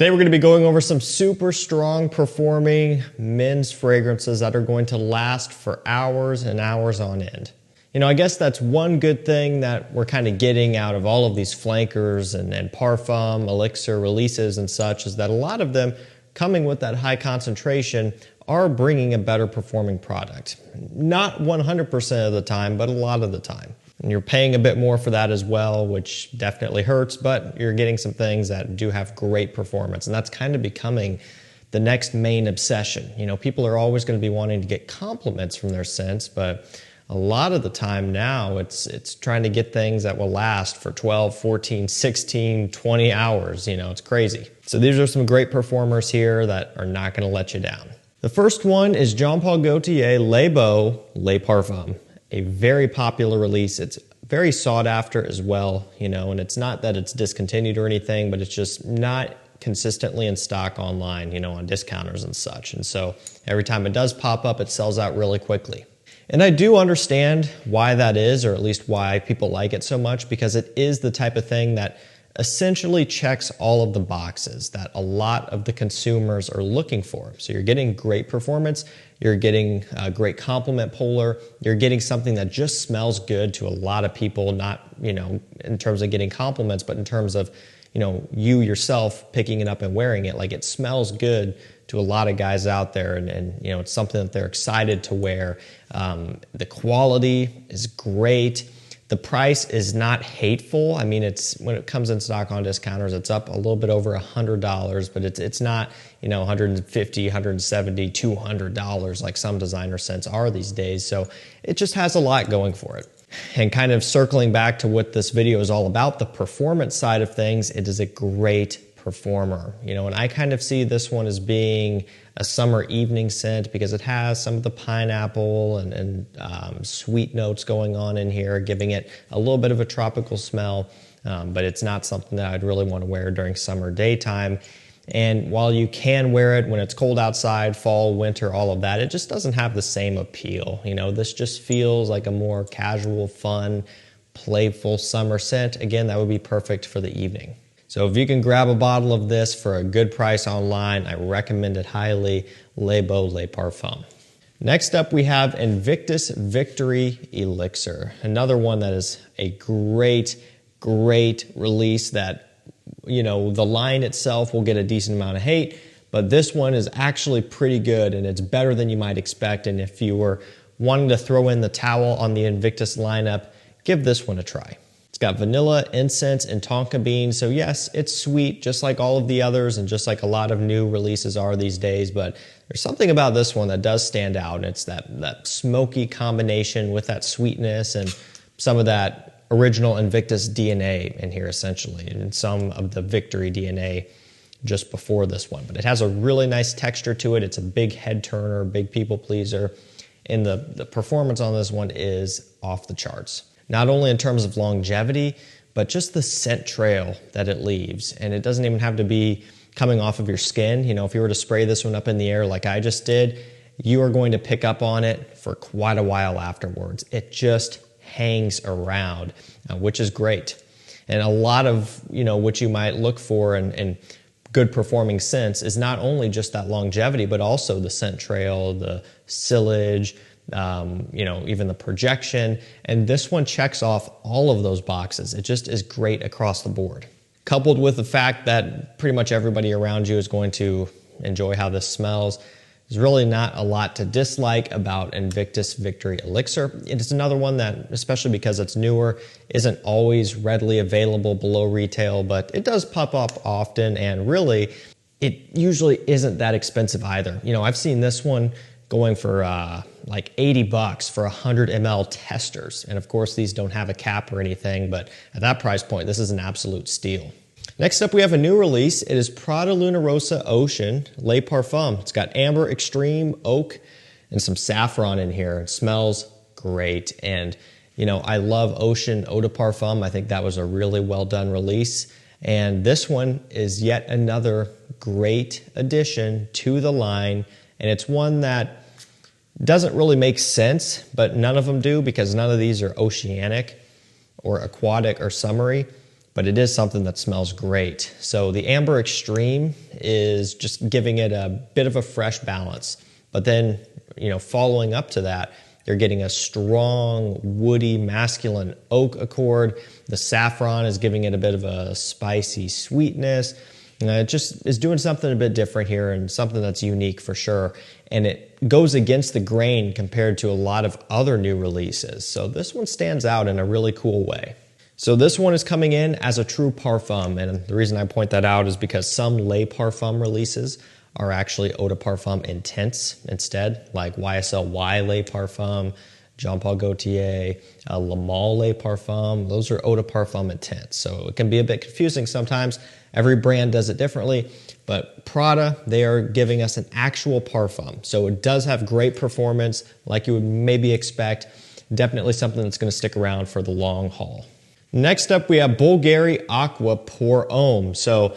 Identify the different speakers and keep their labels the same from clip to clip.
Speaker 1: Today we're going to be going over some super strong performing men's fragrances that are going to last for hours and hours on end. You know, I guess that's one good thing that we're kind of getting out of all of these flankers and parfum, elixir releases and such, is that a lot of them coming with that high concentration are bringing a better performing product. Not 100% of the time, but a lot of the time. And you're paying a bit more for that as well, which definitely hurts, but you're getting some things that do have great performance. And that's kind of becoming the next main obsession. You know, people are always going to be wanting to get compliments from their scents, but a lot of the time now it's trying to get things that will last for 12, 14, 16, 20 hours. You know, it's crazy. So these are some great performers here that are not going to let you down. The first one is Jean Paul Gaultier Le Beau Le Parfum. A very popular release. It's very sought after as well, you know, and it's not that it's discontinued or anything, but it's just not consistently in stock online, you know, on discounters and such. And so every time it does pop up, it sells out really quickly. And I do understand why that is, or at least why people like it so much, because it is the type of thing that essentially checks all of the boxes that a lot of the consumers are looking for. So you're getting great performance, you're getting a great compliment puller, you're getting something that just smells good to a lot of people, not, you know, in terms of getting compliments, but in terms of, you know, you yourself picking it up and wearing it. Like, it smells good to a lot of guys out there, and you know, it's something that they're excited to wear. The quality is great. The price is not hateful. I mean, it's, when it comes in stock on discounters, it's up a little bit over $100, but it's not, you know, $150, $170, $200 like some designer scents are these days. So it just has a lot going for it. And kind of circling back to what this video is all about, the performance side of things, it is a great performer, you know, and I kind of see this one as being a summer evening scent because it has some of the pineapple and sweet notes going on in here, giving it a little bit of a tropical smell, but it's not something that I'd really want to wear during summer daytime. And while you can wear it when it's cold outside, fall, winter, all of that, it just doesn't have the same appeal. You know, this just feels like a more casual, fun, playful summer scent. Again, that would be perfect for the evening. So if you can grab a bottle of this for a good price online, I recommend it highly. Le Beau Le Parfum. Next up, we have Invictus Victory Elixir. Another one that is a great release that, you know, the line itself will get a decent amount of hate, but this one is actually pretty good, and it's better than you might expect. And if you were wanting to throw in the towel on the Invictus lineup, give this one a try. It's got vanilla, incense, and tonka bean. So yes, it's sweet, just like all of the others and just like a lot of new releases are these days, but there's something about this one that does stand out, and it's that smoky combination with that sweetness and some of that original Invictus DNA in here essentially, and some of the Victory DNA just before this one. But it has a really nice texture to it. It's a big head turner, big people pleaser, and the performance on this one is off the charts. Not only in terms of longevity, but just the scent trail that it leaves. And it doesn't even have to be coming off of your skin. You know, if you were to spray this one up in the air like I just did, you are going to pick up on it for quite a while afterwards. It just hangs around, which is great. And a lot of, you know, what you might look for in good performing scents is not only just that longevity, but also the scent trail, the sillage, you know, even the projection. And this one checks off all of those boxes. It just is great across the board. Coupled with the fact that pretty much everybody around you is going to enjoy how this smells, there's really not a lot to dislike about Invictus Victory Elixir. It's another one that, especially because it's newer, isn't always readily available below retail, but it does pop up often, and really, it usually isn't that expensive either. You know, I've seen this one going for like $80 for 100 ml testers. And of course, these don't have a cap or anything, but at that price point, this is an absolute steal. Next up, we have a new release. It is Prada Lunar Roa Ocean Le Parfum. It's got amber, extreme, oak, and some saffron in here. It smells great. And, you know, I love Ocean Eau Parfum. I think that was a really well done release. And this one is yet another great addition to the line. And it's one that doesn't really make sense, but none of them do, because none of these are oceanic or aquatic or summery, but it is something that smells great. So the Amber Extreme is just giving it a bit of a fresh balance. But then, following up to that, you're getting a strong, woody, masculine oak accord. The saffron is giving it a bit of a spicy sweetness. It just is doing something a bit different here and something that's unique for sure. And it goes against the grain compared to a lot of other new releases. So this one stands out in a really cool way. So this one is coming in as a true parfum. And the reason I point that out is because some Les Parfums releases are actually Eau de Parfum Intense instead, like YSL Y Les Parfum, Jean Paul Gaultier, Le Male Les Parfum. Those are Eau de Parfum Intense. So it can be a bit confusing sometimes. Every brand does it differently, but Prada, they are giving us an actual parfum. So it does have great performance like you would maybe expect. Definitely something that's going to stick around for the long haul. Next up, we have Bulgari Aqua Pour Homme. So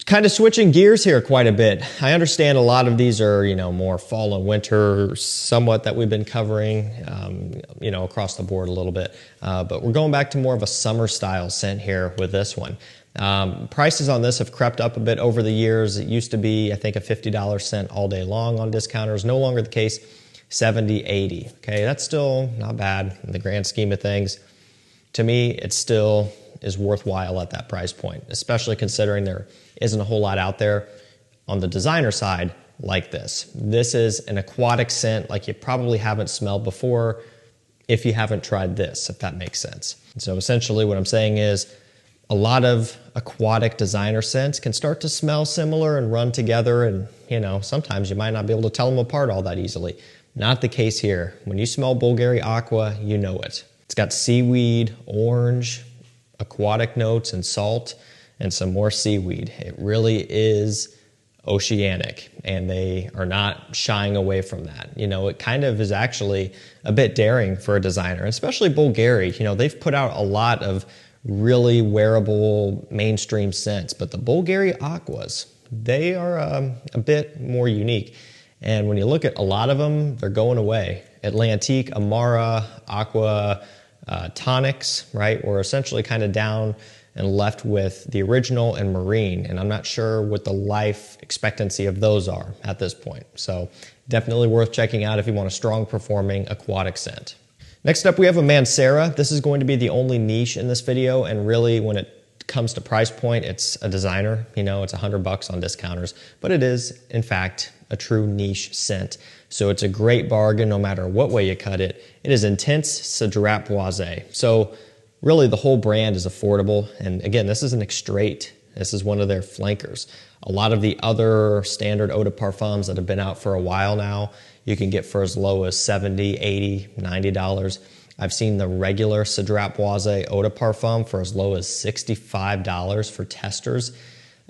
Speaker 1: kind of switching gears here quite a bit. I understand a lot of these are, more fall and winter, somewhat that we've been covering, across the board a little bit. But we're going back to more of a summer style scent here with this one. Prices on this have crept up a bit over the years. It used to be, I think, a $50 scent all day long on discounters. No longer the case, $70, $80. Okay, that's still not bad in the grand scheme of things. To me, it still is worthwhile at that price point, especially considering there isn't a whole lot out there on the designer side like this. This is an aquatic scent like you probably haven't smelled before if you haven't tried this, if that makes sense. So essentially what I'm saying is a lot of aquatic designer scents can start to smell similar and run together, and sometimes you might not be able to tell them apart all that easily. Not the case here. When you smell Bulgari Aqua, you know it. It's got seaweed, orange, aquatic notes, and salt, and some more seaweed. It really is oceanic, and they are not shying away from that. It kind of is actually a bit daring for a designer, especially Bulgari. They've put out a lot of really wearable mainstream scents, but the Bulgari Aquas, they are a bit more unique. And when you look at a lot of them, they're going away. Atlantique, Amara, Aqua, Tonics, right? We're essentially kind of down and left with the original and Marine, and I'm not sure what the life expectancy of those are at this point. So definitely worth checking out if you want a strong performing aquatic scent. Next up, we have a Mancera. This is going to be the only niche in this video, and really when it comes to price point, it's a designer. It's $100 on discounters, but it is, in fact, a true niche scent. So it's a great bargain no matter what way you cut it. It is Intense Cedrat Boisé. So really the whole brand is affordable. And again, this isn't straight. This is one of their flankers. A lot of the other standard eau de parfums that have been out for a while now, you can get for as low as $70, $80, $90. I've seen the regular Cedrat Boisé eau de parfum for as low as $65 for testers.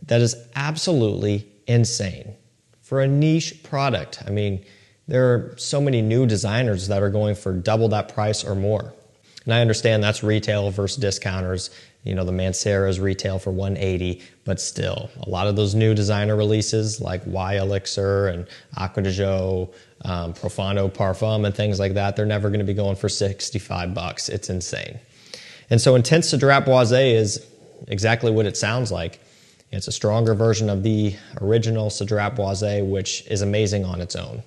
Speaker 1: That is absolutely insane for a niche product. I mean, there are so many new designers that are going for double that price or more. And I understand that's retail versus discounters. The Mancera's retail for $180, but still, a lot of those new designer releases like Y Elixir and Acqua di Gio, Profondo Parfum and things like that, they're never going to be going for $65. It's insane. And so Intense Cedrat Boisé is exactly what it sounds like. It's a stronger version of the original Cedrat Boisé, which is amazing on its own.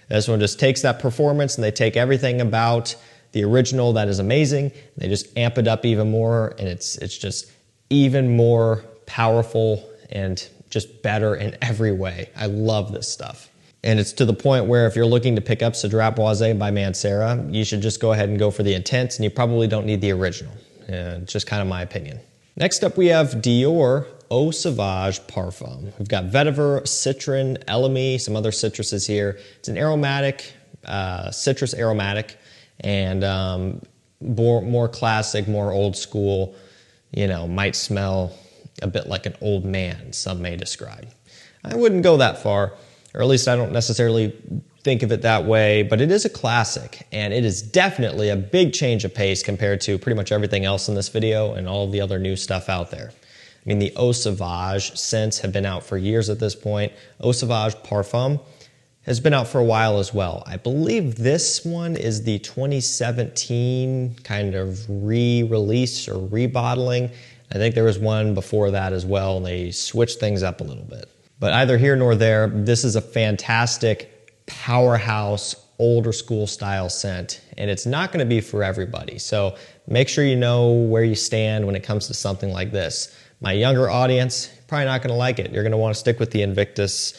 Speaker 1: This one just takes that performance and they take everything about the original that is amazing. They just amp it up even more, and it's just even more powerful and just better in every way. I love this stuff. And it's to the point where if you're looking to pick up Cedrat Boisé by Mancera, you should just go ahead and go for the Intense, and you probably don't need the original. It's just kind of my opinion. Next up, we have Dior Eau Parfum. We've got vetiver, citron, elemi, some other citruses here. It's an aromatic, citrus aromatic, and more classic, more old school, might smell a bit like an old man, some may describe. I wouldn't go that far, or at least I don't necessarily think of it that way, but it is a classic, and it is definitely a big change of pace compared to pretty much everything else in this video and all of the other new stuff out there. I mean, the Eau Sauvage scents have been out for years at this point. Eau Sauvage Parfum has been out for a while as well. I believe this one is the 2017 kind of re-release or rebottling. I think there was one before that as well, and they switched things up a little bit. But either here nor there, this is a fantastic powerhouse, older school style scent, and it's not going to be for everybody. So make sure you know where you stand when it comes to something like this. My younger audience, probably not going to like it. You're going to want to stick with the Invictus,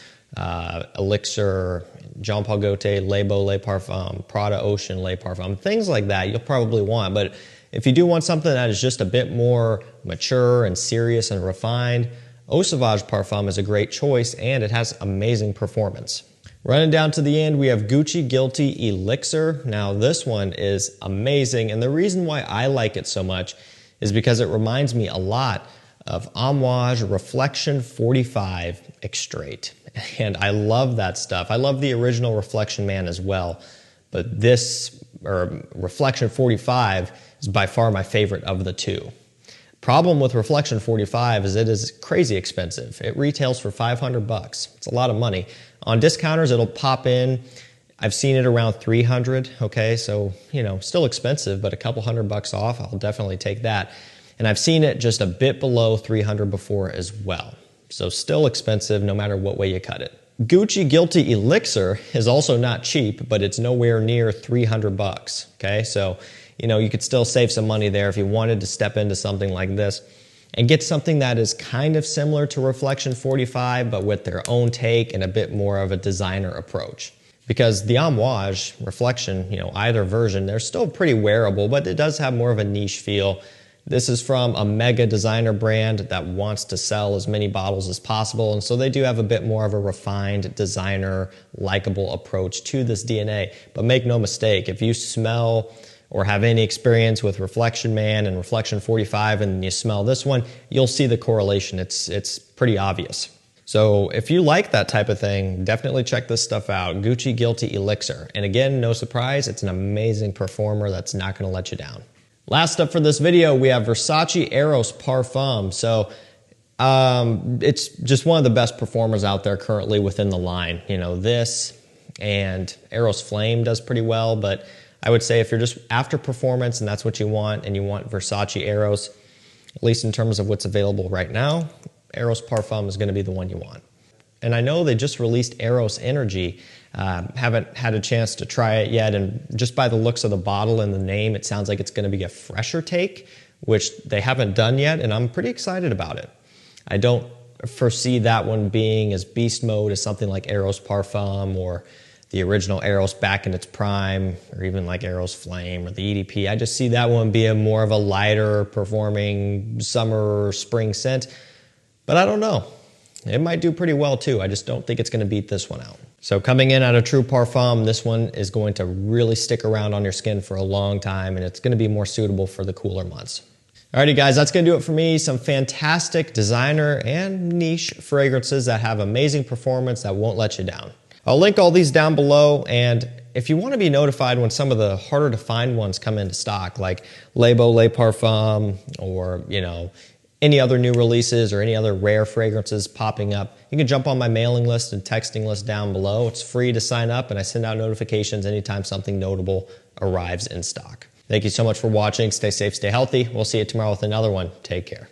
Speaker 1: Elixir, Jean Paul Gaultier, Les Beaux Eau Parfum, Prada Ocean Eau Parfum, things like that you'll probably want. But if you do want something that is just a bit more mature and serious and refined, Eau Sauvage Parfum is a great choice, and it has amazing performance. Running down to the end, we have Gucci Guilty Elixir. Now this one is amazing, and the reason why I like it so much is because it reminds me a lot of Amouage Reflection 45 Extrait. And I love that stuff. I love the original Reflection Man as well, but this, or Reflection 45, is by far my favorite of the two. Problem with Reflection 45 is it is crazy expensive. It retails for $500. It's a lot of money. On discounters, it'll pop in. I've seen it around $300, okay? So, you know, still expensive, but a couple $100 off, I'll definitely take that. And I've seen it just a bit below $300 before as well. So still expensive no matter what way you cut it. Gucci Guilty Elixir is also not cheap, but it's nowhere near $300, okay? So, you know, you could still save some money there if you wanted to step into something like this and get something that is kind of similar to Reflection 45, but with their own take and a bit more of a designer approach. Because the Amouage Reflection, you know, either version, they're still pretty wearable, but it does have more of a niche feel. This is from a mega designer brand that wants to sell as many bottles as possible, and so they do have a bit more of a refined designer, likable approach to this DNA. But make no mistake, if you smell or have any experience with Reflection Man and Reflection 45 and you smell this one, you'll see the correlation. It's pretty obvious. So if you like that type of thing, definitely check this stuff out. Gucci Guilty Elixir. And again, no surprise, it's an amazing performer that's not going to let you down. Last up for this video, we have Versace Aeros Parfum. So it's just one of the best performers out there currently within the line. You know, this and Aeros Flame does pretty well, but I would say if you're just after performance and that's what you want, and you want Versace Aeros, at least in terms of what's available right now, Aeros Parfum is going to be the one you want. And I know they just released Aeros Energy. Haven't had a chance to try it yet, and just by the looks of the bottle and the name, it sounds like it's going to be a fresher take, which they haven't done yet, and I'm pretty excited about it. I don't foresee that one being as beast mode as something like Aeros Parfum or the original Aeros back in its prime, or even like Aeros Flame or the EDP. I just see that one being more of a lighter performing summer or spring scent, but I don't know. It might do pretty well too. I just don't think it's going to beat this one out. So coming in out of True Parfum, this one is going to really stick around on your skin for a long time, and it's going to be more suitable for the cooler months. Alrighty guys, that's going to do it for me. Some fantastic designer and niche fragrances that have amazing performance that won't let you down. I'll link all these down below, and if you want to be notified when some of the harder to find ones come into stock, like Les Beaux Eau Parfum, or, you know, any other new releases or any other rare fragrances popping up, you can jump on my mailing list and texting list down below. It's free to sign up, and I send out notifications anytime something notable arrives in stock. Thank you so much for watching. Stay safe, stay healthy. We'll see you tomorrow with another one. Take care.